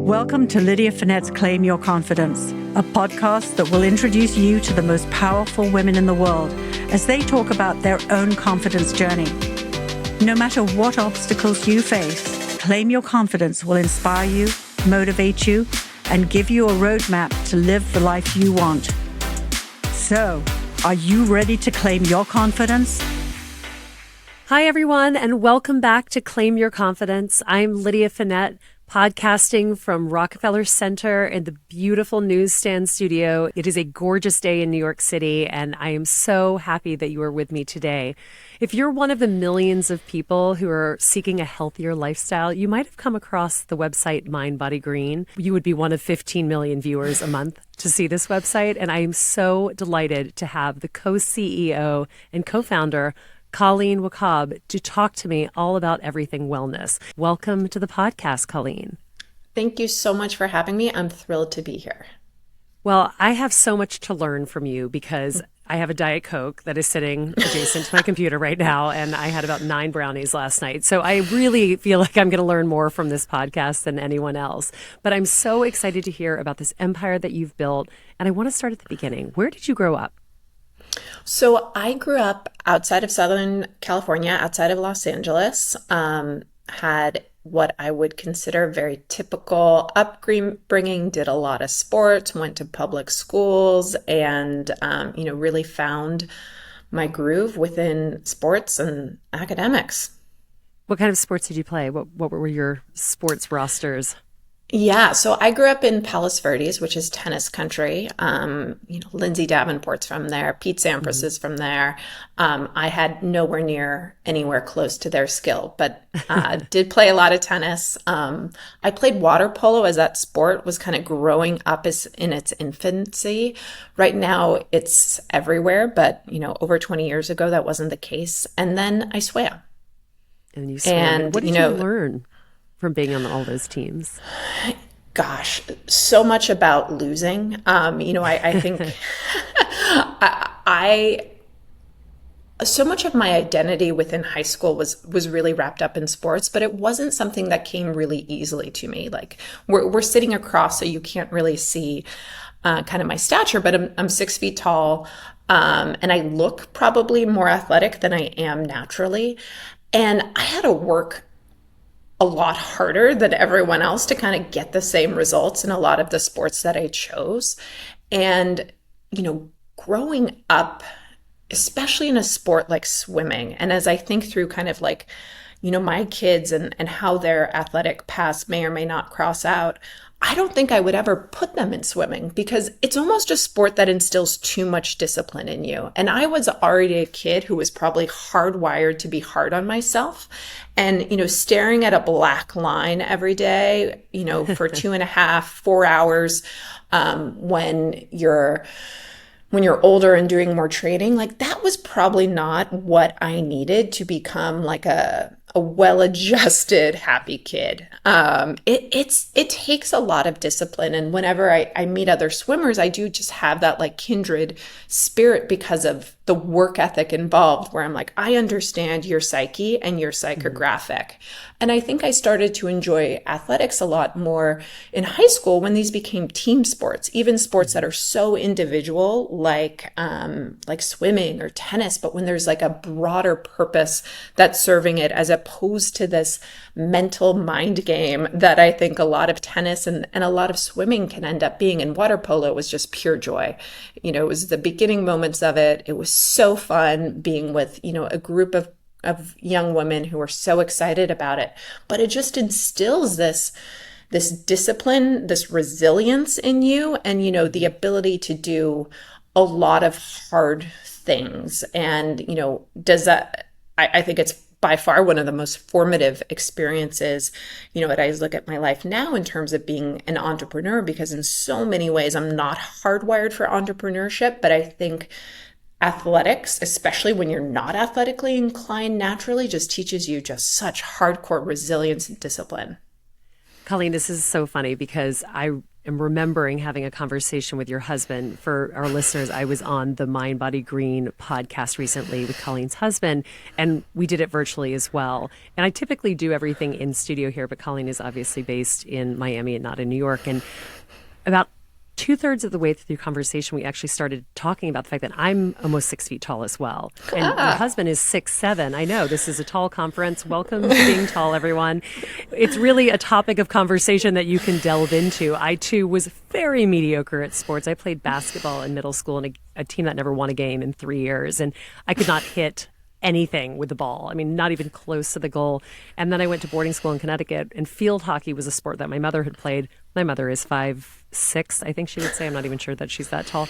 Welcome to Lydia Fenet's Claim Your Confidence, a podcast that will introduce you to the most powerful women in the world as they talk about their own confidence journey. No matter what obstacles you face, Claim Your Confidence will inspire you, motivate you, and give you a roadmap to live the life you want. So, are you ready to claim your confidence? Hi, everyone, and welcome back to Claim Your Confidence. I'm Lydia Fenet, podcasting from Rockefeller Center in the beautiful Newsstand studio. It is a gorgeous day in New York City, and I am so happy that you are with me today. If you're one of the millions of people who are seeking a healthier lifestyle, you might have come across the website Mind Body Green. You would be one of 15 million viewers a month to see this website, and I am so delighted to have the co-CEO and co-founder Colleen Wachob to talk to me all about everything wellness. Welcome to the podcast, Colleen. Thank you so much for having me. I'm thrilled to be here. Well, I have so much to learn from you because I have a Diet Coke that is sitting adjacent to my computer right now, and I had about 9 brownies last night. So I really feel like I'm going to learn more from this podcast than anyone else. But I'm so excited to hear about this empire that you've built. And I want to start at the beginning. Where did you grow up? So I grew up outside of Southern California, outside of Los Angeles, had what I would consider very typical upbringing, did a lot of sports, went to public schools, and, really found my groove within sports and academics. What kind of sports did you play? What were your sports rosters? Yeah, so I grew up in Palos Verdes, which is tennis country. Lindsay Davenport's from there, Pete Sampras is from there. I had nowhere near anywhere close to their skill, but did play a lot of tennis. I played water polo as that sport was kind of growing up in its infancy. Right now, it's everywhere, but over 20 years ago, that wasn't the case. And then I swam. And you swam. And what did you learn from being on all those teams? Gosh, so much about losing. I think so much of my identity within high school was really wrapped up in sports, but it wasn't something that came really easily to me. Like we're sitting across, so you can't really see kind of my stature, but I'm 6 feet tall, and I look probably more athletic than I am naturally. And I had to work a lot harder than everyone else to kind of get the same results in a lot of the sports that I chose. And, growing up, especially in a sport like swimming, and as I think through kind of like, my kids and how their athletic past may or may not cross out, I don't think I would ever put them in swimming because it's almost a sport that instills too much discipline in you. And I was already a kid who was probably hardwired to be hard on myself. And, staring at a black line every day, for 2.5, 4 hours, when you're older and doing more training, like that was probably not what I needed to become like a well-adjusted, happy kid. It takes a lot of discipline. And whenever I meet other swimmers, I do just have that like kindred spirit because of the work ethic involved where I'm like, I understand your psyche and your psychographic. And I think I started to enjoy athletics a lot more in high school when these became team sports, even sports that are so individual, like swimming or tennis, but when there's like a broader purpose that's serving it as opposed to this mental mind game that I think a lot of tennis and a lot of swimming can end up being. And water polo was just pure joy. It was the beginning moments of it. It was so fun being with, a group of young women who are so excited about it. But it just instills this discipline, this resilience in you, and, the ability to do a lot of hard things. And, I think it's by far one of the most formative experiences, as I look at my life now in terms of being an entrepreneur, because in so many ways I'm not hardwired for entrepreneurship, but I think athletics, especially when you're not athletically inclined naturally, just teaches you just such hardcore resilience and discipline. Colleen, this is so funny because I am remembering having a conversation with your husband. For our listeners, I was on the Mind Body Green podcast recently with Colleen's husband, and we did it virtually as well. And I typically do everything in studio here, but Colleen is obviously based in Miami and not in New York. And about 2/3 of the way through the conversation, we actually started talking about the fact that I'm almost 6 feet tall as well. And your husband is 6'7". I know this is a tall conference. Welcome to being tall, everyone. It's really a topic of conversation that you can delve into. I, too, was very mediocre at sports. I played basketball in middle school in a team that never won a game in 3 years. And I could not hit anything with the ball. I mean, not even close to the goal. And then I went to boarding school in Connecticut, and field hockey was a sport that my mother had played. My mother is 5'6", I think she would say. I'm not even sure that she's that tall.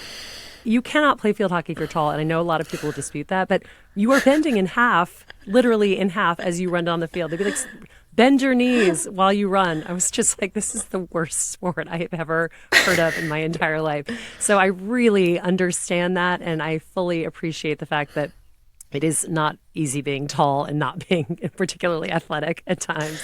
You cannot play field hockey if you're tall, and I know a lot of people will dispute that, but you are bending in half, literally in half, as you run down the field. They'd be like, bend your knees while you run. I was just like, this is the worst sport I have ever heard of in my entire life. So I really understand that, and I fully appreciate the fact that it is not easy being tall and not being particularly athletic at times.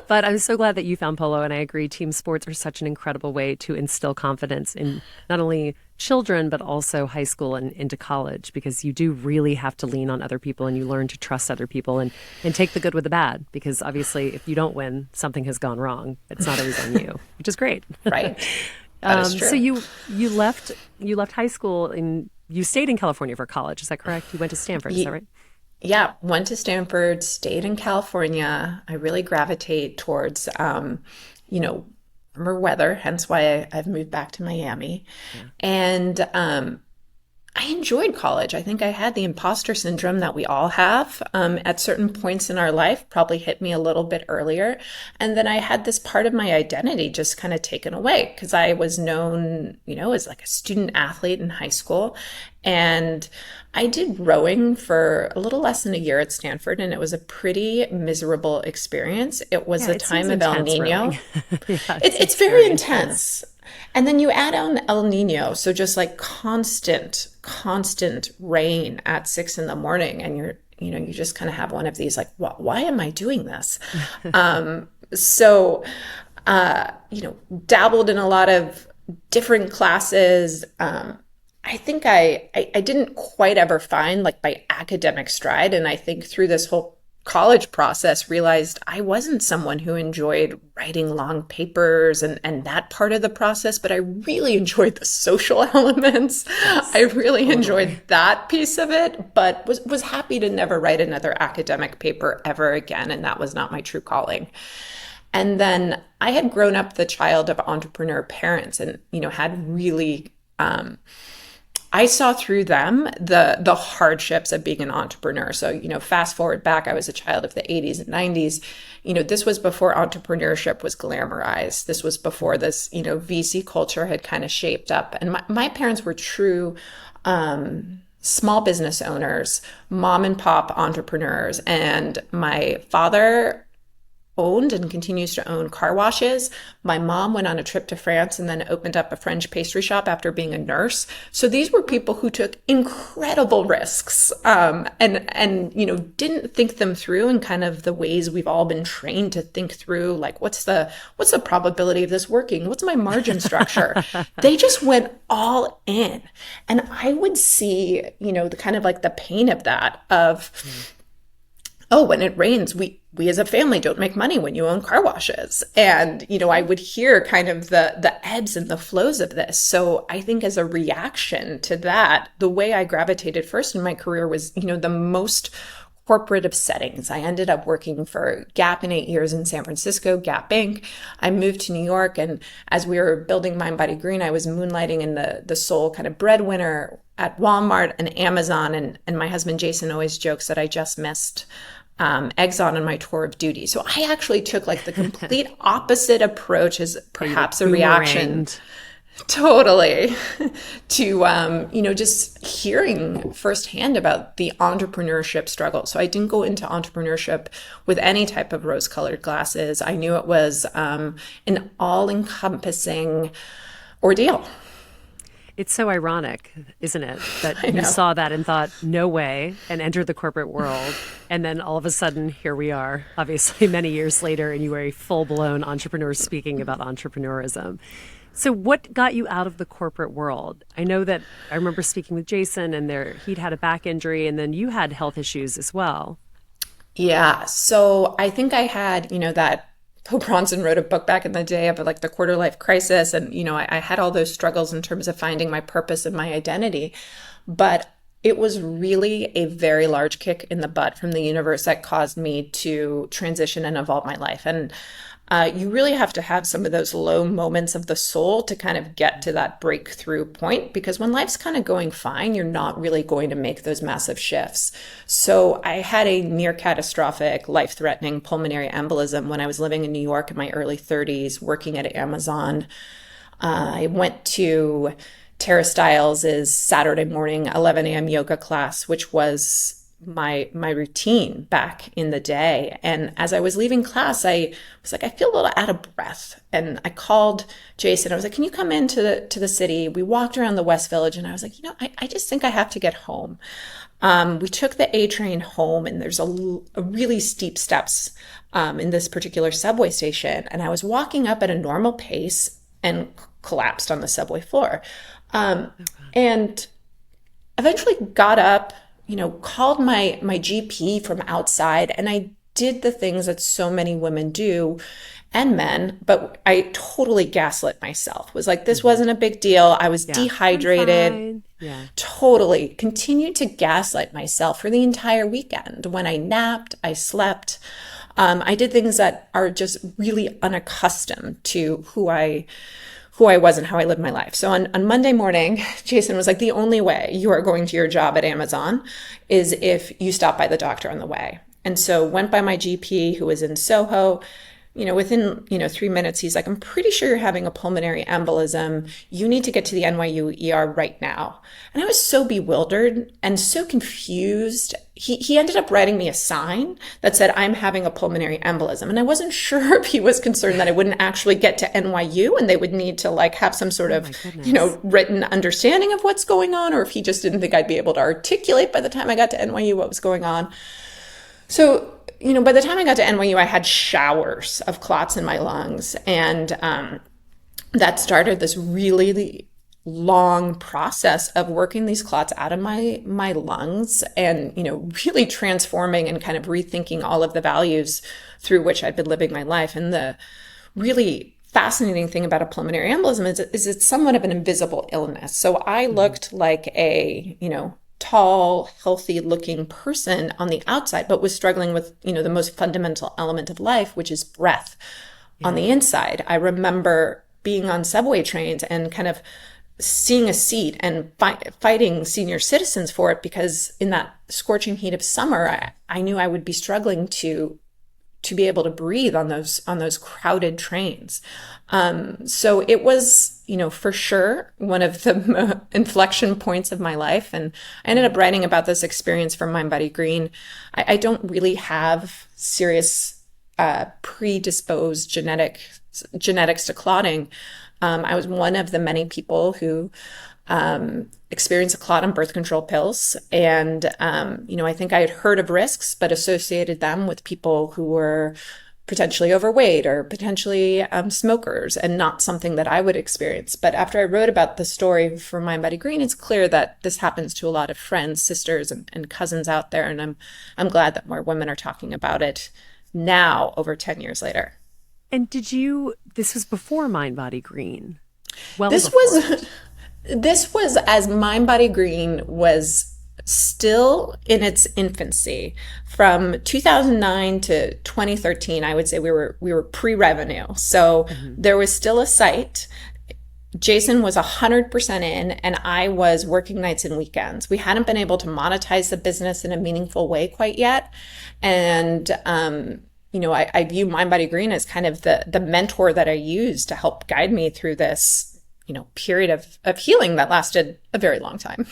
But I'm so glad that you found polo, and I agree, team sports are such an incredible way to instill confidence in not only children, but also high school and into college, because you do really have to lean on other people, and you learn to trust other people and take the good with the bad, because obviously if you don't win, something has gone wrong. It's not always on you, which is great. Right. That is true. So you left high school and you stayed in California for college. Is that correct? You went to Stanford. Is that right? Yeah, went to Stanford, stayed in California. I really gravitate towards, warmer weather, hence why I've moved back to Miami. Yeah. And I enjoyed college. I think I had the imposter syndrome that we all have at certain points in our life, probably hit me a little bit earlier. And then I had this part of my identity just kind of taken away, because I was known, as like a student athlete in high school. And I did rowing for a little less than a year at Stanford, and it was a pretty miserable experience. It was the time of El Nino. It's very intense. And then you add on El Nino, so just like constant rain at 6 a.m, and you just kind of have one of these like, why am I doing this? Dabbled in a lot of different classes. I think I didn't quite ever find like my academic stride, and I think through this whole college process realized I wasn't someone who enjoyed writing long papers and that part of the process, but I really enjoyed the social elements. Yes, I really enjoyed that piece of it, but was happy to never write another academic paper ever again, and that was not my true calling. And then I had grown up the child of entrepreneur parents, and had really I saw through them the hardships of being an entrepreneur. So, fast forward back, I was a child of the 80s and 90s. This was before entrepreneurship was glamorized. This was before this, VC culture had kind of shaped up. And my parents were true small business owners, mom and pop entrepreneurs. And my father owned and continues to own car washes. My mom went on a trip to France and then opened up a French pastry shop after being a nurse. So these were people who took incredible risks and didn't think them through in kind of the ways we've all been trained to think through, like what's the probability of this working? What's my margin structure? They just went all in. And I would see, the kind of like the pain of that of when it rains, we as a family don't make money when you own car washes. And, I would hear kind of the ebbs and the flows of this. So I think as a reaction to that, the way I gravitated first in my career was, the most corporate of settings. I ended up working for Gap in 8 years in San Francisco, Gap Inc. I moved to New York, and as we were building Mind Body Green, I was moonlighting in the sole kind of breadwinner at Walmart and Amazon. And my husband, Jason, always jokes that I just missed Exxon on my tour of duty. So I actually took like the complete opposite approach as perhaps a reaction. Totally. To, just hearing firsthand about the entrepreneurship struggle. So I didn't go into entrepreneurship with any type of rose-colored glasses. I knew it was an all-encompassing ordeal. It's so ironic, isn't it, that you saw that and thought, no way, and entered the corporate world. And then all of a sudden, here we are, obviously many years later, and you are a full-blown entrepreneur speaking about entrepreneurism. So what got you out of the corporate world? I know that I remember speaking with Jason and he'd had a back injury and then you had health issues as well. Yeah. So I think I had, that Poe Bronson wrote a book back in the day of like the quarter life crisis. And, I had all those struggles in terms of finding my purpose and my identity. But it was really a very large kick in the butt from the universe that caused me to transition and evolve my life. And you really have to have some of those low moments of the soul to kind of get to that breakthrough point, because when life's kind of going fine, you're not really going to make those massive shifts. So I had a near catastrophic, life-threatening pulmonary embolism when I was living in New York in my early 30s, working at Amazon. I went to Tara Stiles' Saturday morning 11 a.m. yoga class, which was my routine back in the day. And as I was leaving class, I was like, I feel a little out of breath. And I called Jason. I was like, can you come into the city? We walked around the West Village and I was like, I just think I have to get home. We took the A train home and there's a really steep steps in this particular subway station. And I was walking up at a normal pace and collapsed on the subway floor. And eventually got up, called my GP from outside, and I did the things that so many women do and men, but I totally gaslit myself. Was like, this wasn't a big deal. I was dehydrated. Yeah. Totally continued to gaslight myself for the entire weekend. When I napped, I slept. I did things that are just really unaccustomed to who I was and how I lived my life. So on Monday morning, Jason was like, the only way you are going to your job at Amazon is if you stop by the doctor on the way. And so went by my GP who was in Soho. Within, 3 minutes, he's like, I'm pretty sure you're having a pulmonary embolism. You need to get to the NYU ER right now. And I was so bewildered and so confused. He ended up writing me a sign that said, I'm having a pulmonary embolism. And I wasn't sure if he was concerned that I wouldn't actually get to NYU and they would need to have some sort of, written understanding of what's going on, or if he just didn't think I'd be able to articulate by the time I got to NYU what was going on. So, by the time I got to NYU, I had showers of clots in my lungs. And that started this really long process of working these clots out of my lungs and, really transforming and kind of rethinking all of the values through which I'd been living my life. And the really fascinating thing about a pulmonary embolism is it's somewhat of an invisible illness. So I looked like a, tall, healthy looking person on the outside, but was struggling with, the most fundamental element of life, which is breath on the inside. I remember being on subway trains and kind of seeing a seat and fighting senior citizens for it, because in that scorching heat of summer, I knew I would be struggling to be able to breathe on those crowded trains. So it was, for sure one of the inflection points of my life. And I ended up writing about this experience from Mind Body Green. I don't really have serious predisposed genetics to clotting. I was one of the many people who experienced a clot on birth control pills. And, I think I had heard of risks, but associated them with people who were potentially overweight or potentially smokers, and not something that I would experience. But after I wrote about the story for Mind Body Green, it's clear that this happens to a lot of friends, sisters, and cousins out there. And I'm glad that more women are talking about it now, over 10 years later. And this was before Mind Body Green? This was as Mind Body Green was still in its infancy. From 2009 to 2013, I would say we were pre-revenue. So there was still a site. Jason was 100% in, and I was working nights and weekends. We hadn't been able to monetize the business in a meaningful way quite yet. And, I view Mind Body Green as kind of the mentor that I used to help guide me through this, period of healing that lasted a very long time.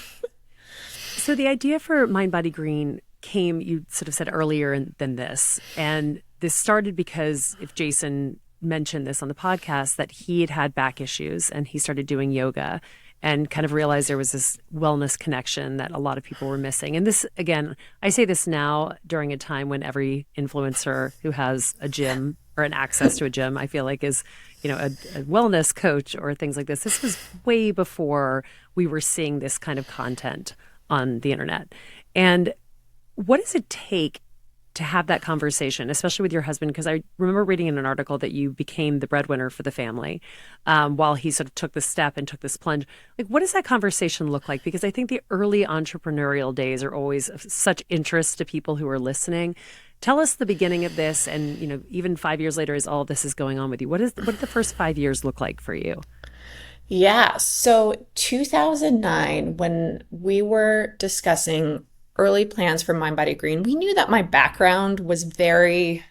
So the idea for Mind Body Green came, you sort of said earlier than this, and this started because if Jason mentioned this on the podcast, that he had back issues and he started doing yoga. and kind of realized there was this wellness connection that a lot of people were missing. And this, again, I say this now during a time when every influencer who has a gym or an access to a gym, I feel like is, a wellness coach or things like this. This was way before we were seeing this kind of content on the internet. And what does it take to have that conversation, especially with your husband? Because I remember reading in an article that you became the breadwinner for the family while he sort of took this step and took this plunge. Like, what does that conversation look like? Because I think the early entrepreneurial days are always of such interest to people who are listening. Tell us the beginning of this, and even 5 years later, as all of this is going on with you, what did the first 5 years look like for you? Yeah, so 2009, when we were discussing early plans for Mind Body Green, we knew that my background was very,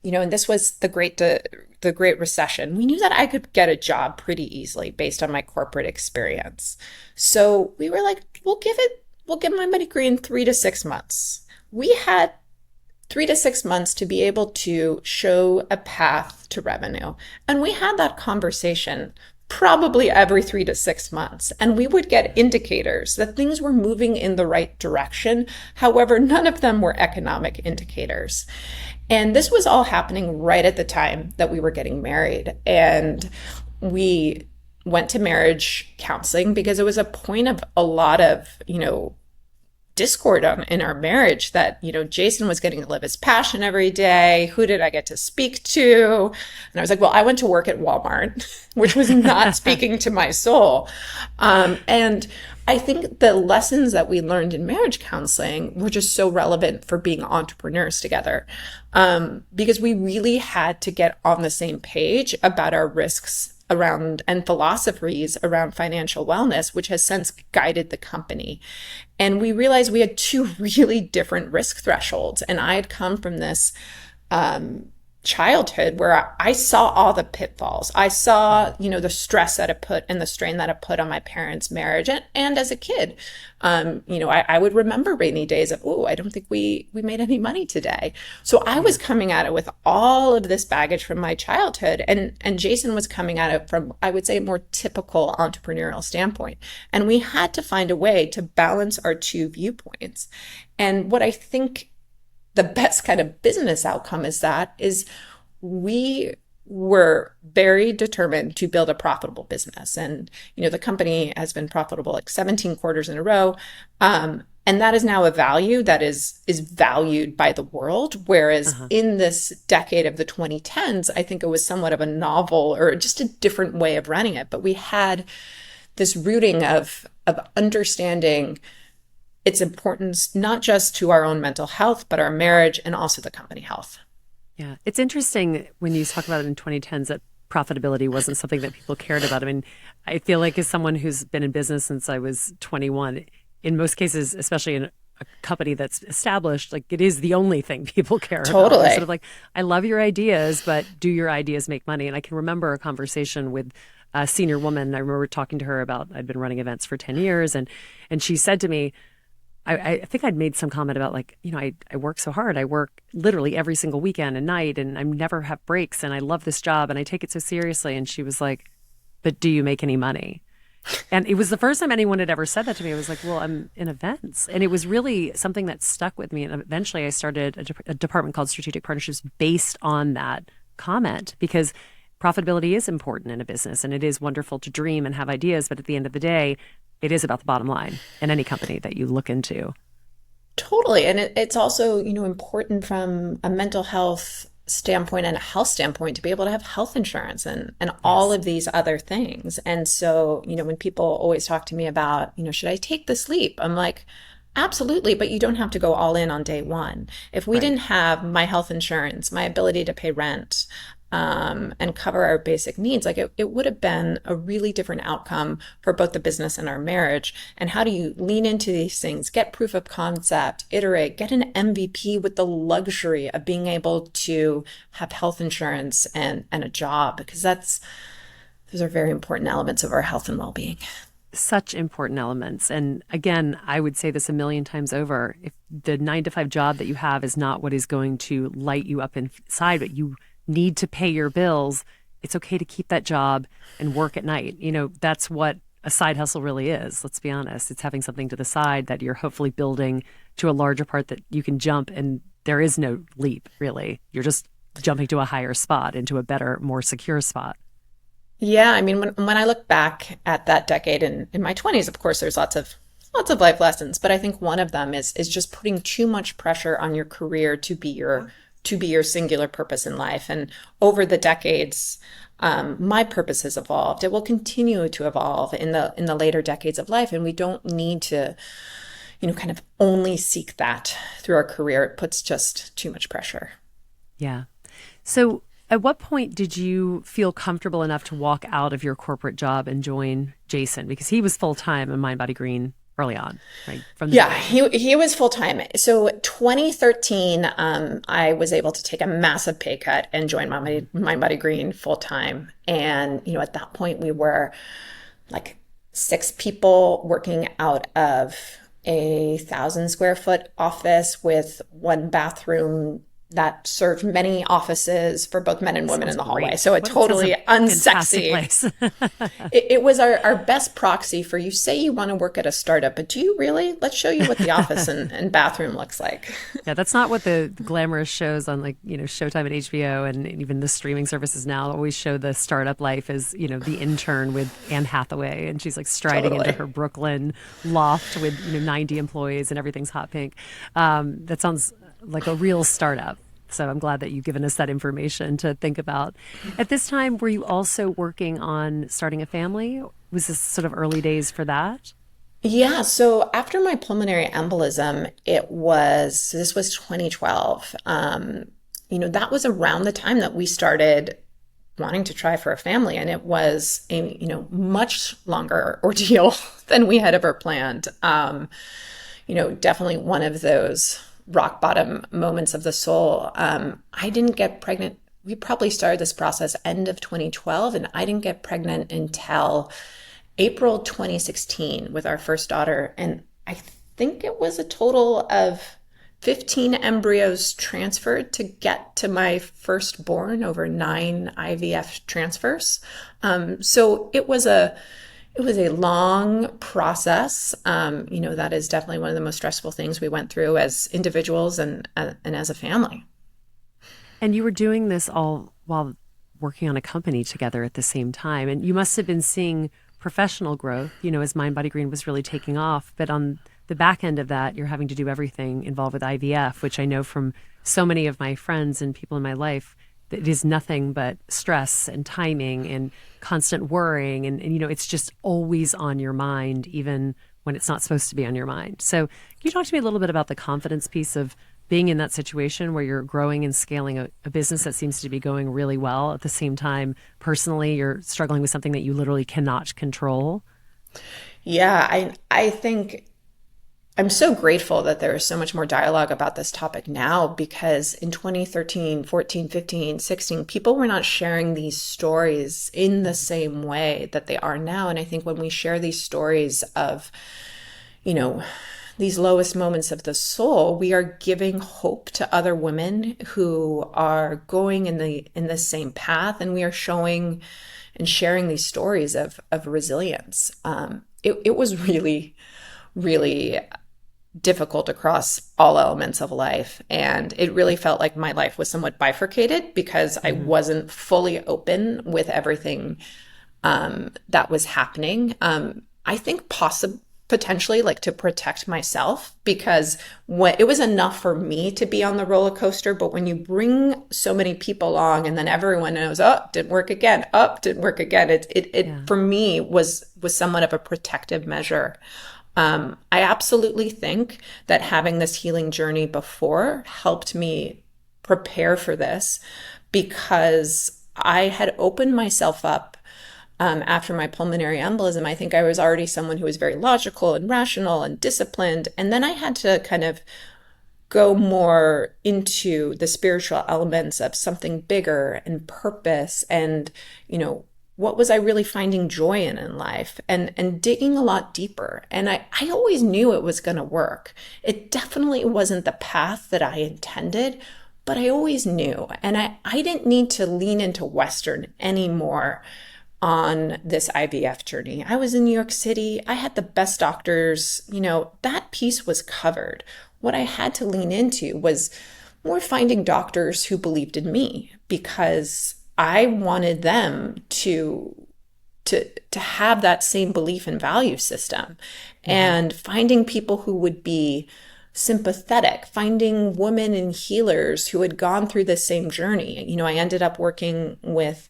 and this was the Great Recession. We knew that I could get a job pretty easily based on my corporate experience. So we were like, we'll give Mind Body Green 3 to 6 months. We had 3 to 6 months to be able to show a path to revenue. And we had that conversation probably every 3 to 6 months. And we would get indicators that things were moving in the right direction. However, none of them were economic indicators. And this was all happening right at the time that we were getting married. And we went to marriage counseling because it was a point of a lot of, discord in our marriage that, Jason was getting to live his passion every day. Who did I get to speak to? And I was like, well, I went to work at Walmart, which was not speaking to my soul. And I think the lessons that we learned in marriage counseling were just so relevant for being entrepreneurs together, because we really had to get on the same page about our risks around and philosophies around financial wellness, which has since guided the company. And we realized we had two really different risk thresholds. And I had come from this childhood where I saw all the pitfalls. I saw, the stress that it put and the strain that it put on my parents' marriage. And as a kid, I would remember rainy days of, I don't think we made any money today. So I was coming at it with all of this baggage from my childhood. And Jason was coming at it from, I would say, a more typical entrepreneurial standpoint. And we had to find a way to balance our two viewpoints. And what I think the best kind of business outcome is we were very determined to build a profitable business. And, the company has been profitable like 17 quarters in a row. And that is now a value that is valued by the world. Whereas in this decade of the 2010s, I think it was somewhat of a novel or just a different way of running it. But we had this rooting of understanding its importance, not just to our own mental health, but our marriage and also the company health. Yeah. It's interesting when you talk about it in 2010s that profitability wasn't something that people cared about. I mean, I feel like as someone who's been in business since I was 21, in most cases, especially in a company that's established, like it is the only thing people care about. Totally. It's sort of like, I love your ideas, but do your ideas make money? And I can remember a conversation with a senior woman. I remember talking to her about, I'd been running events for 10 years. And she said to me, I think I'd made some comment about like, I work so hard. I work literally every single weekend and night, and I never have breaks, and I love this job and I take it so seriously. And she was like, but do you make any money? And it was the first time anyone had ever said that to me. I was like, well, I'm in events. And it was really something that stuck with me. And eventually I started a department called Strategic Partnerships based on that comment, because profitability is important in a business, and it is wonderful to dream and have ideas. But at the end of the day, it is about the bottom line in any company that you look into. Totally. And it's also, important from a mental health standpoint and a health standpoint to be able to have health insurance and all of these other things. And so, when people always talk to me about, should I take this leap? I'm like, absolutely, but you don't have to go all in on day one. If we didn't have my health insurance, my ability to pay rent, and cover our basic needs, like it would have been a really different outcome for both the business and our marriage. And how do you lean into these things, get proof of concept, iterate, get an MVP with the luxury of being able to have health insurance and a job, because those are very important elements of our health and well-being. Such important elements. And again, I would say this a million times over. If the 9-to-5 job that you have is not what is going to light you up inside, but you need to pay your bills, it's okay to keep that job and work at night. That's what a side hustle really is. Let's be honest. It's having something to the side that you're hopefully building to a larger part that you can jump, and there is no leap, really. You're just jumping to a higher spot, into a better, more secure spot. Yeah, I mean, when I look back at that decade in my 20s, of course, there's lots of life lessons, but I think one of them is just putting too much pressure on your career to be your singular purpose in life. And over the decades, my purpose has evolved. It will continue to evolve in the later decades of life, and we don't need to, kind of only seek that through our career. It puts just too much pressure. Yeah. So at what point did you feel comfortable enough to walk out of your corporate job and join Jason? Because he was full-time in Mind Body Green early on, right? He was full-time. So 2013, I was able to take a massive pay cut and join Mind Body Green full-time. And, at that point we were like 6 people working out of a 1,000 square foot office with 1 bathroom that served many offices for both men and women in the hallway. So a totally unsexy place. It was our best proxy for, you say you want to work at a startup, but do you really? Let's show you what the office and bathroom looks like. Yeah, that's not what the glamorous shows on Showtime and HBO and even the streaming services now always show the startup life as, the intern with Anne Hathaway, and she's like striding into her Brooklyn loft with 90 employees and everything's hot pink. That sounds like a real startup. So I'm glad that you've given us that information to think about. At this time, were you also working on starting a family? Was this sort of early days for that? Yeah. So after my pulmonary embolism, this was 2012. That was around the time that we started wanting to try for a family. And it was a, much longer ordeal than we had ever planned. Definitely one of those rock bottom moments of the soul. I didn't get pregnant. We probably started this process end of 2012, and I didn't get pregnant until April 2016 with our first daughter. And I think it was a total of 15 embryos transferred to get to my firstborn over 9 IVF transfers. So it was a long process. That is definitely one of the most stressful things we went through as individuals and as a family. And you were doing this all while working on a company together at the same time. And you must have been seeing professional growth, as Mind Body Green was really taking off. But on the back end of that, you're having to do everything involved with IVF, which I know from so many of my friends and people in my life, that it is nothing but stress and timing and constant worrying. And it's just always on your mind, even when it's not supposed to be on your mind. So can you talk to me a little bit about the confidence piece of being in that situation where you're growing and scaling a business that seems to be going really well, at the same time, personally, you're struggling with something that you literally cannot control? Yeah, I think I'm so grateful that there is so much more dialogue about this topic now, because in 2013, 14, 15, 16, people were not sharing these stories in the same way that they are now. And I think when we share these stories of, these lowest moments of the soul, we are giving hope to other women who are going in the same path, and we are showing and sharing these stories of resilience. It was really, really difficult across all elements of life. And it really felt like my life was somewhat bifurcated because I wasn't fully open with everything that was happening. I think potentially like to protect myself, because it was enough for me to be on the roller coaster. But when you bring so many people along and then everyone knows, didn't work again, didn't work again. It for me was somewhat of a protective measure. I absolutely think that having this healing journey before helped me prepare for this, because I had opened myself up after my pulmonary embolism. I think I was already someone who was very logical and rational and disciplined. And then I had to kind of go more into the spiritual elements of something bigger and purpose and, what was I really finding joy in life, and digging a lot deeper. And I always knew it was going to work. It definitely wasn't the path that I intended, but I always knew. And I didn't need to lean into Western anymore on this IVF journey. I was in New York City. I had the best doctors. That piece was covered. What I had to lean into was more finding doctors who believed in me, because I wanted them to have that same belief and value system, and finding people who would be sympathetic, finding women and healers who had gone through the same journey. I ended up working with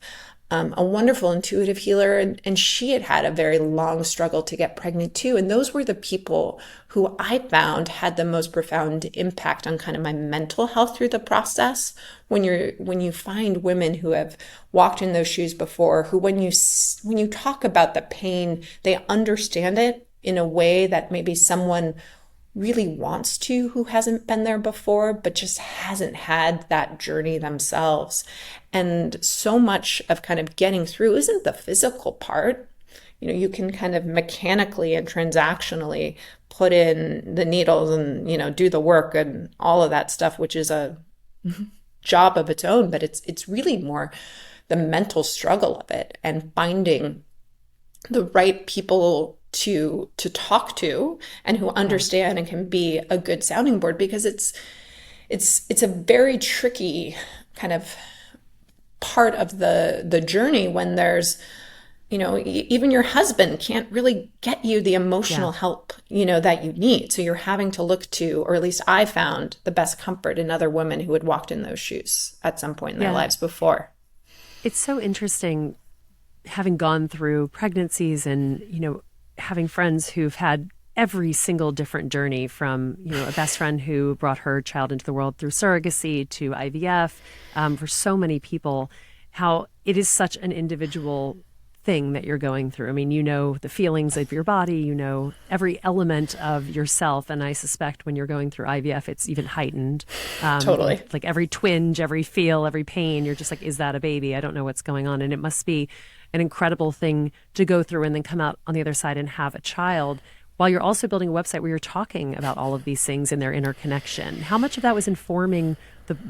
a wonderful intuitive healer, and she had a very long struggle to get pregnant too. And those were the people who I found had the most profound impact on kind of my mental health through the process. When you find women who have walked in those shoes before, who when you talk about the pain, they understand it in a way that maybe someone really wants to, who hasn't been there before, but just hasn't had that journey themselves. And so much of kind of getting through isn't the physical part. You can kind of mechanically and transactionally put in the needles and, do the work and all of that stuff, which is a job of its own, but it's really more the mental struggle of it, and finding the right people to talk to and who understand and can be a good sounding board, because it's a very tricky kind of part of the journey when there's, even your husband can't really get you the emotional help, that you need. So you're having to look to, or at least I found the best comfort in other women who had walked in those shoes at some point in their lives before. It's so interesting having gone through pregnancies and, having friends who've had every single different journey, from, a best friend who brought her child into the world through surrogacy to IVF, for so many people, how it is such an individual thing that you're going through. I mean, the feelings of your body, every element of yourself. And I suspect when you're going through IVF, it's even heightened. Totally. Like every twinge, every feel, every pain, you're just like, is that a baby? I don't know what's going on. And it must be an incredible thing to go through and then come out on the other side and have a child, while you're also building a website where you're talking about all of these things and their interconnection. How much of that was informing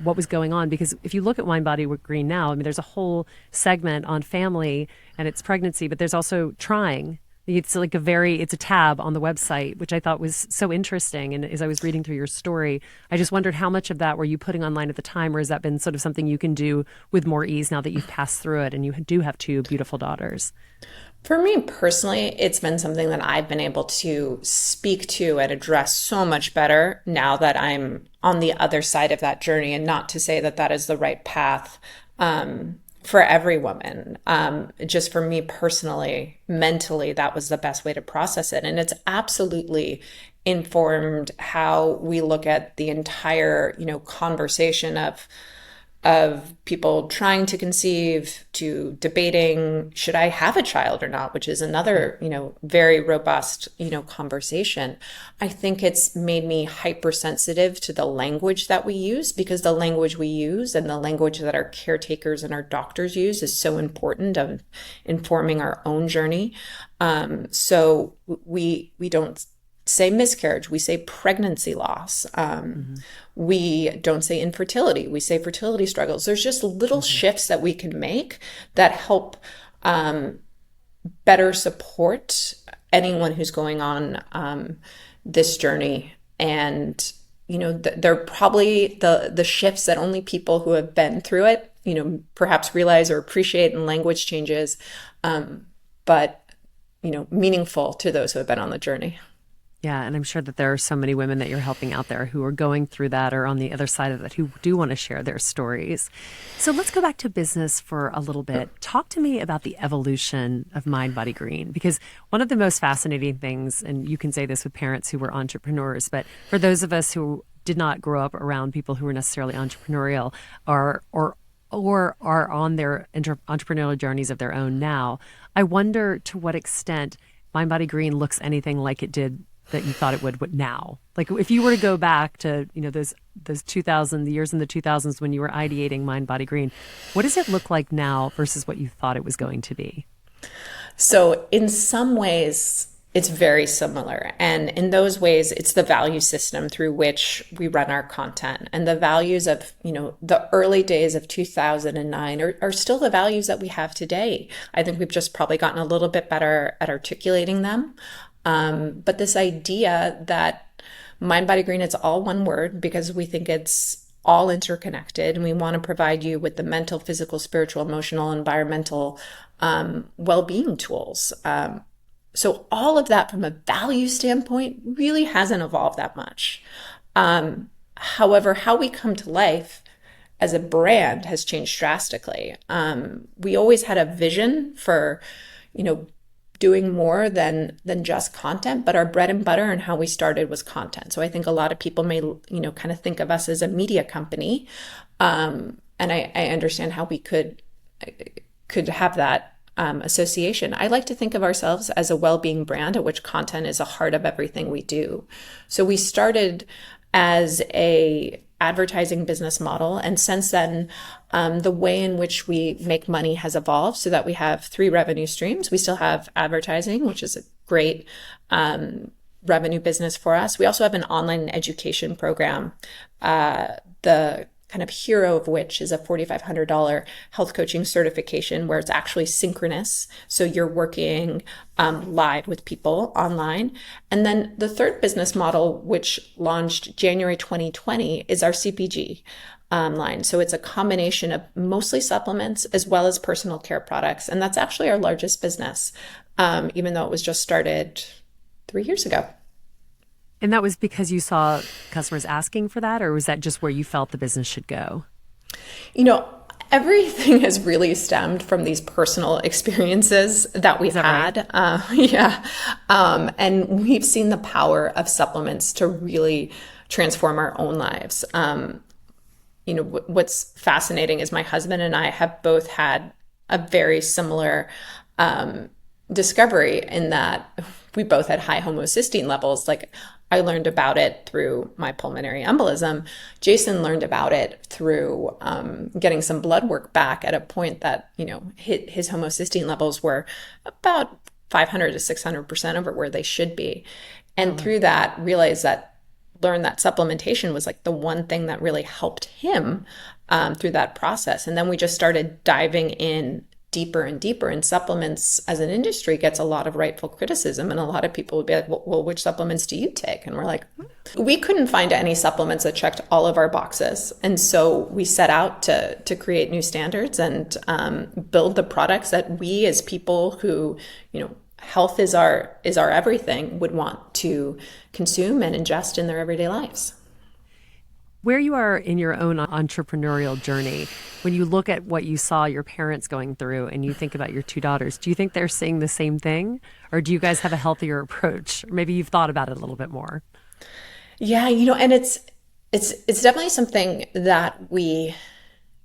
what was going on? Because if you look at Mind Body Green now, I mean, there's a whole segment on family and its pregnancy, but there's also trying. It's like it's a tab on the website, which I thought was so interesting. And as I was reading through your story, I just wondered how much of that were you putting online at the time, or has that been sort of something you can do with more ease now that you've passed through it and you do have two beautiful daughters? For me personally, it's been something that I've been able to speak to and address so much better now that I'm on the other side of that journey. And not to say that that is the right path for every woman. Just for me personally, mentally, that was the best way to process it. And it's absolutely informed how we look at the entire, conversation of people trying to conceive, to debating, should I have a child or not, which is another, very robust, conversation. I think it's made me hypersensitive to the language that we use, because the language we use and the language that our caretakers and our doctors use is so important of informing our own journey. So we don't say miscarriage, we say pregnancy loss. We don't say infertility, we say fertility struggles. There's just little shifts that we can make that help better support anyone who's going on this journey. And, they're probably the shifts that only people who have been through it, perhaps realize or appreciate in language changes, but, meaningful to those who have been on the journey. Yeah, and I'm sure that there are so many women that you're helping out there who are going through that or on the other side of that who do want to share their stories. So let's go back to business for a little bit. Talk to me about the evolution of Mind Body Green, because one of the most fascinating things, and you can say this with parents who were entrepreneurs, but for those of us who did not grow up around people who were necessarily entrepreneurial or are on their entrepreneurial journeys of their own now, I wonder to what extent Mind Body Green looks anything like it did that you thought it would now. Like if you were to go back to, those the years in the 2000s when you were ideating Mind Body Green, what does it look like now versus what you thought it was going to be? So in some ways, it's very similar. And in those ways, it's the value system through which we run our content. And the values of, the early days of 2009 are still the values that we have today. I think we've just probably gotten a little bit better at articulating them. But this idea that Mind, Body, Green, it's all one word because we think it's all interconnected, and we want to provide you with the mental, physical, spiritual, emotional, environmental well-being tools. So all of that from a value standpoint really hasn't evolved that much. However, how we come to life as a brand has changed drastically. We always had a vision for, doing more than just content, but our bread and butter and how we started was content. So I think a lot of people may, kind of think of us as a media company. And I understand how we could have that association. I like to think of ourselves as a well-being brand at which content is a heart of everything we do. So we started as a advertising business model, and since then, the way in which we make money has evolved so that we have 3 revenue streams. We still have advertising, which is a great revenue business for us. We also have an online education program, the kind of hero of which is a $4,500 health coaching certification where it's actually synchronous. So you're working live with people online. And then the third business model, which launched January 2020, is our CPG line. So it's a combination of mostly supplements as well as personal care products. And that's actually our largest business, even though it was just started 3 years ago. And that was because you saw customers asking for that, or was that just where you felt the business should go? Everything has really stemmed from these personal experiences that we've had. Right? And we've seen the power of supplements to really transform our own lives. What's fascinating is my husband and I have both had a very similar discovery in that we both had high homocysteine levels. Like, I learned about it through my pulmonary embolism. Jason learned about it through getting some blood work back at a point that, his homocysteine levels were about 500 to 600% over where they should be. And through that, learned that supplementation was like the one thing that really helped him through that process. And then we just started diving in deeper and deeper, and supplements as an industry gets a lot of rightful criticism, and a lot of people would be like, well, which supplements do you take? And we're like, we couldn't find any supplements that checked all of our boxes. And so we set out to create new standards and build the products that we as people who, health is our everything, would want to consume and ingest in their everyday lives. Where you are in your own entrepreneurial journey, when you look at what you saw your parents going through and you think about your 2 daughters, do you think they're seeing the same thing? Or do you guys have a healthier approach? Or maybe you've thought about it a little bit more. Yeah, and it's definitely something that we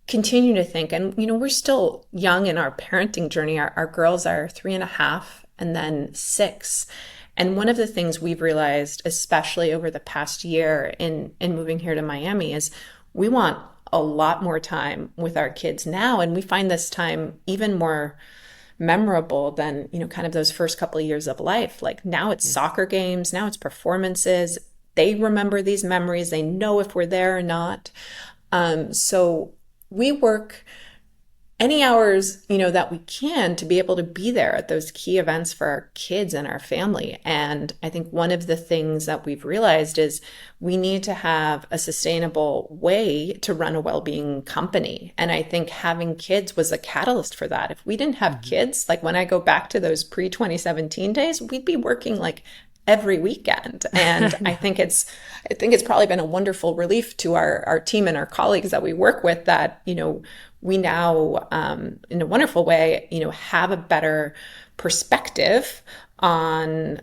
continue to think. And, we're still young in our parenting journey. Our girls are 3.5 and then 6. And one of the things we've realized, especially over the past year in moving here to Miami, is we want a lot more time with our kids now. And we find this time even more memorable than, kind of those first couple of years of life. Like, now it's soccer games, now it's performances. They remember these memories. They know if we're there or not. So we work any hours, that we can to be able to be there at those key events for our kids and our family. And I think one of the things that we've realized is we need to have a sustainable way to run a well-being company. And I think having kids was a catalyst for that. If we didn't have kids, like when I go back to those pre-2017 days, we'd be working like every weekend. And I think it's probably been a wonderful relief to our team and our colleagues that we work with that, we now, in a wonderful way, have a better perspective on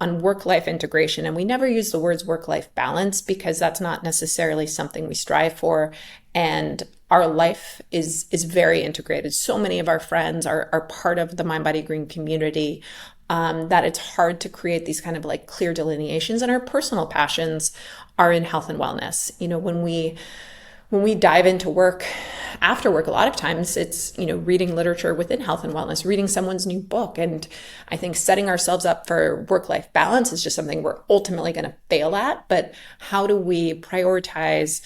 work-life integration. And we never use the words work-life balance because that's not necessarily something we strive for. And our life is very integrated. So many of our friends are part of the Mind, Body, Green community, that it's hard to create these kind of like clear delineations. And our personal passions are in health and wellness. when we dive into work, after work, a lot of times it's, reading literature within health and wellness, reading someone's new book. And I think setting ourselves up for work-life balance is just something we're ultimately going to fail at. But how do we prioritize,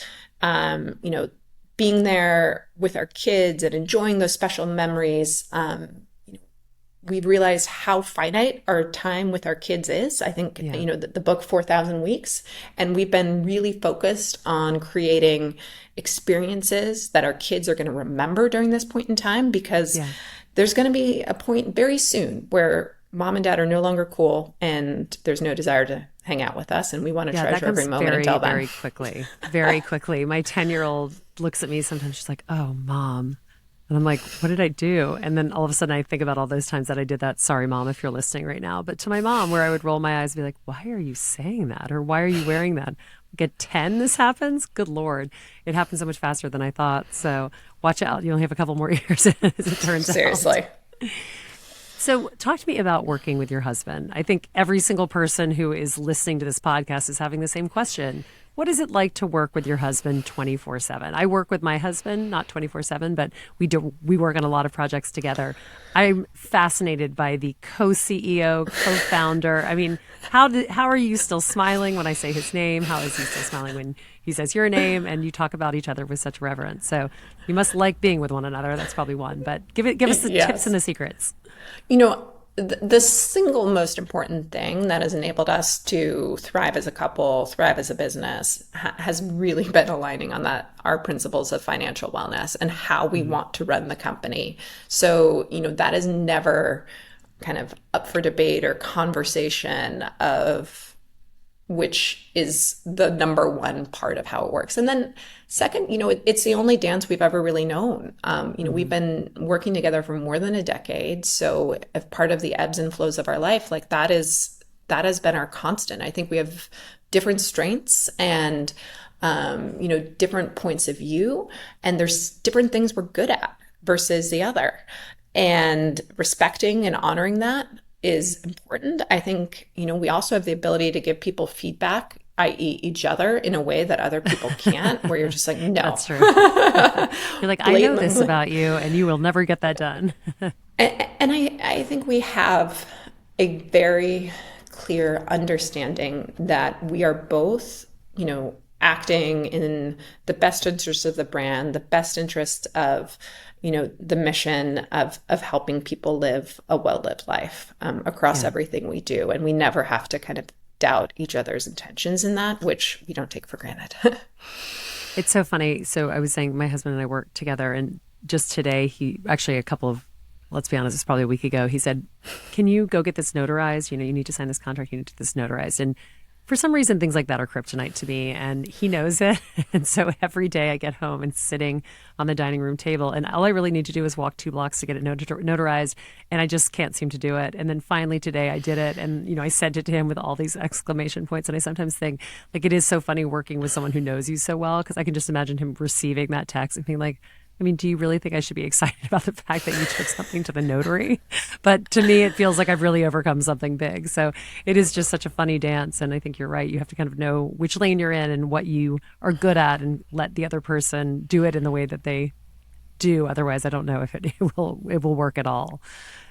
being there with our kids and enjoying those special memories? We realized how finite our time with our kids is. I think, the book 4,000 Weeks, and we've been really focused on creating experiences that our kids are going to remember during this point in time, because there's going to be a point very soon where mom and dad are no longer cool and there's no desire to hang out with us. And we want to treasure every moment until then. Very quickly. My 10-year-old looks at me sometimes, she's like, "Oh, mom." And I'm like, "What did I do?" And then all of a sudden I think about all those times that I did that. Sorry, mom, if you're listening right now. But to my mom, where I would roll my eyes and be like, "Why are you saying that?" Or "Why are you wearing that?" Like at 10, this happens? Good Lord. It happens so much faster than I thought. So watch out. You only have a couple more years as it turns out. Seriously. So talk to me about working with your husband. I think every single person who is listening to this podcast is having the same question. What is it like to work with your husband 24/7? I work with my husband, not 24/7, but we work on a lot of projects together. I'm fascinated by the co-CEO, co-founder. I mean, how are you still smiling when I say his name? How is he still smiling when he says your name? And you talk about each other with such reverence. So you must like being with one another. That's probably one. But give us the tips and the secrets. The single most important thing that has enabled us to thrive as a couple, thrive as a business, has really been aligning on our principles of financial wellness and how we want to run the company. So, that is never kind of up for debate or conversation of which is the number one part of how it works. And then second, it's the only dance we've ever really known. We've been working together for more than a decade. So if part of the ebbs and flows of our life, like that has been our constant. I think we have different strengths and, different points of view, and there's different things we're good at versus the other. And respecting and honoring that is important. I think, we also have the ability to give people feedback, i.e. each other, in a way that other people can't, where you're just like, no. That's true. You're like, I know this about you and you will never get that done. and I think we have a very clear understanding that we are both, acting in the best interest of the brand, the best interest of, the mission of helping people live a well-lived life across everything we do. And we never have to kind of doubt each other's intentions in that, which we don't take for granted. It's so funny. So I was saying my husband and I work together, and just today, he actually let's be honest, it's probably a week ago, he said, "Can you go get this notarized? You need to sign this contract. You need to get this notarized." And for some reason, things like that are kryptonite to me, and he knows it. And so every day I get home and sitting on the dining room table, and all I really need to do is walk 2 blocks to get it notarized, and I just can't seem to do it. And then finally today I did it, and I sent it to him with all these exclamation points. And I sometimes think, like, it is so funny working with someone who knows you so well, because I can just imagine him receiving that text and being like, do you really think I should be excited about the fact that you took something to the notary? But to me, it feels like I've really overcome something big. So it is just such a funny dance. And I think you're right. You have to kind of know which lane you're in and what you are good at, and let the other person do it in the way that they do. Otherwise, I don't know if it will work at all.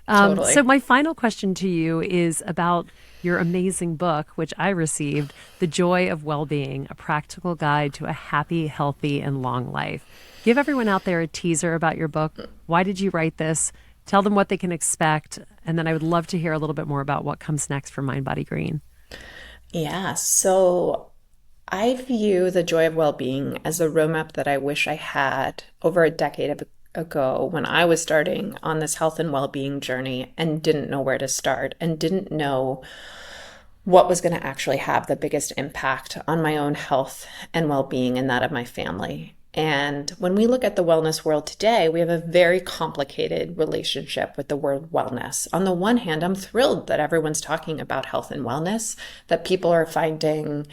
Totally. So my final question to you is about your amazing book, which I received, The Joy of Wellbeing, A Practical Guide to a Happy, Healthy, and Long Life. Give everyone out there a teaser about your book. Why did you write this? Tell them what they can expect. And then I would love to hear a little bit more about what comes next for Mind, Body, Green. Yeah, so I view The Joy of Wellbeing as a roadmap that I wish I had over a decade ago, when I was starting on this health and well-being journey and didn't know where to start and didn't know what was going to actually have the biggest impact on my own health and well-being and that of my family. And when we look at the wellness world today, we have a very complicated relationship with the word wellness. On the one hand, I'm thrilled that everyone's talking about health and wellness, that people are finding,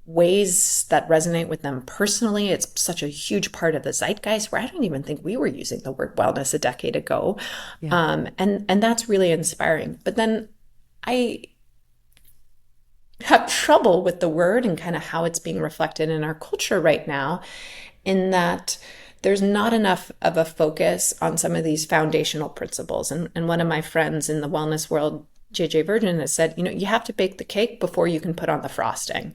ways that resonate with them personally. It's such a huge part of the zeitgeist, where I don't even think we were using the word wellness a decade ago. Yeah. And that's really inspiring. But then have trouble with the word and kind of how it's being reflected in our culture right now, in that there's not enough of a focus on some of these foundational principles. And one of my friends in the wellness world, JJ Virgin, has said, you have to bake the cake before you can put on the frosting.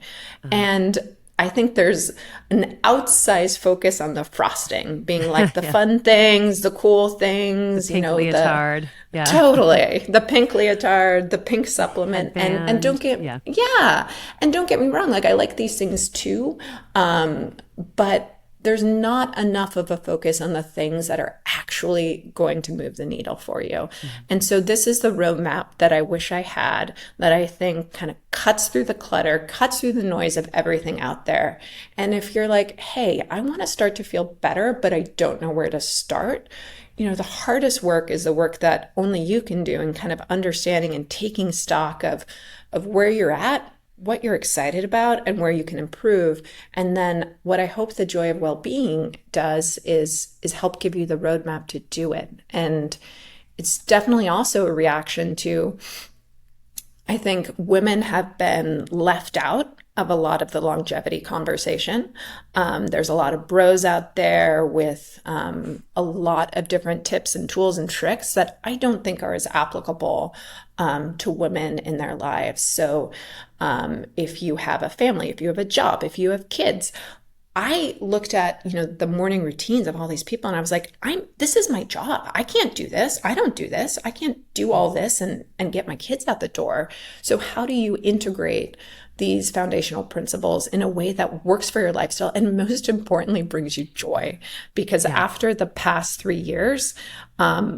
And I think there's an outsized focus on the frosting being like the fun things, the cool things, the pink leotard. Yeah. Totally. The pink leotard, the pink supplement. And don't get, and don't get me wrong. Like, I like these things too. But there's not enough of a focus on the things that are actually going to move the needle for you. And so this is the roadmap that I wish I had, that I think kind of cuts through the clutter, cuts through the noise of everything out there. And if you're like, hey, I want to start to feel better, but I don't know where to start, the hardest work is the work that only you can do, and kind of understanding and taking stock of where you're at, what you're excited about, and where you can improve. And then what I hope the Joy of Wellbeing does is help give you the roadmap to do it. And it's definitely also a reaction to, I think women have been left out of a lot of the longevity conversation. There's a lot of bros out there with a lot of different tips and tools and tricks that I don't think are as applicable to women in their lives. So if you have a family, if you have a job, if you have kids, I looked at, the morning routines of all these people, and I was like, this is my job. I can't do this. I don't do this. I can't do all this and get my kids out the door. So how do you integrate these foundational principles in a way that works for your lifestyle, and most importantly, brings you joy? Because after the past 3 years,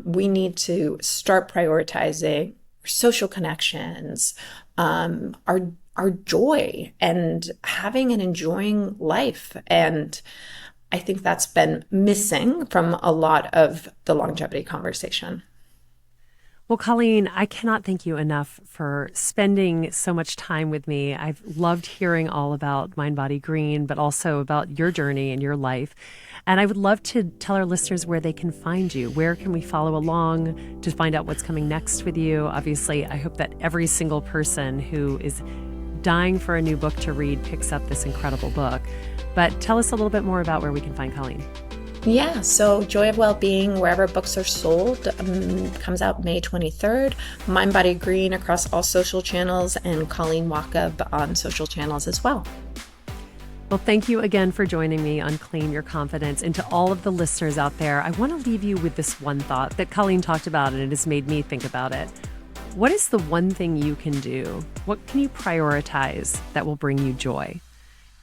we need to start prioritizing social connections, our joy, and having and enjoying life. And I think that's been missing from a lot of the longevity conversation. Well, Colleen, I cannot thank you enough for spending so much time with me. I've loved hearing all about Mind Body Green, but also about your journey and your life. And I would love to tell our listeners where they can find you. Where can we follow along to find out what's coming next with you? Obviously, I hope that every single person who is dying for a new book to read picks up this incredible book. But tell us a little bit more about where we can find Colleen. Yeah, so Joy of Wellbeing, wherever books are sold, comes out May 23rd. Mind Body Green across all social channels, and Colleen Wachob on social channels as well. Well, thank you again for joining me on Claim Your Confidence. And to all of the listeners out there, I want to leave you with this one thought that Colleen talked about, and it has made me think about it. What is the one thing you can do? What can you prioritize that will bring you joy?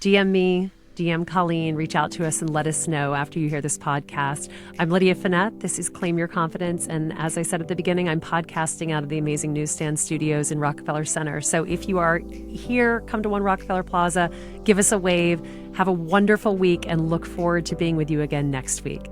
DM me, DM Colleen, reach out to us and let us know after you hear this podcast. I'm Lydia Fenet. This is Claim Your Confidence. And as I said at the beginning, I'm podcasting out of the amazing Newsstand Studios in Rockefeller Center. So if you are here, come to One Rockefeller Plaza, give us a wave, have a wonderful week, and look forward to being with you again next week.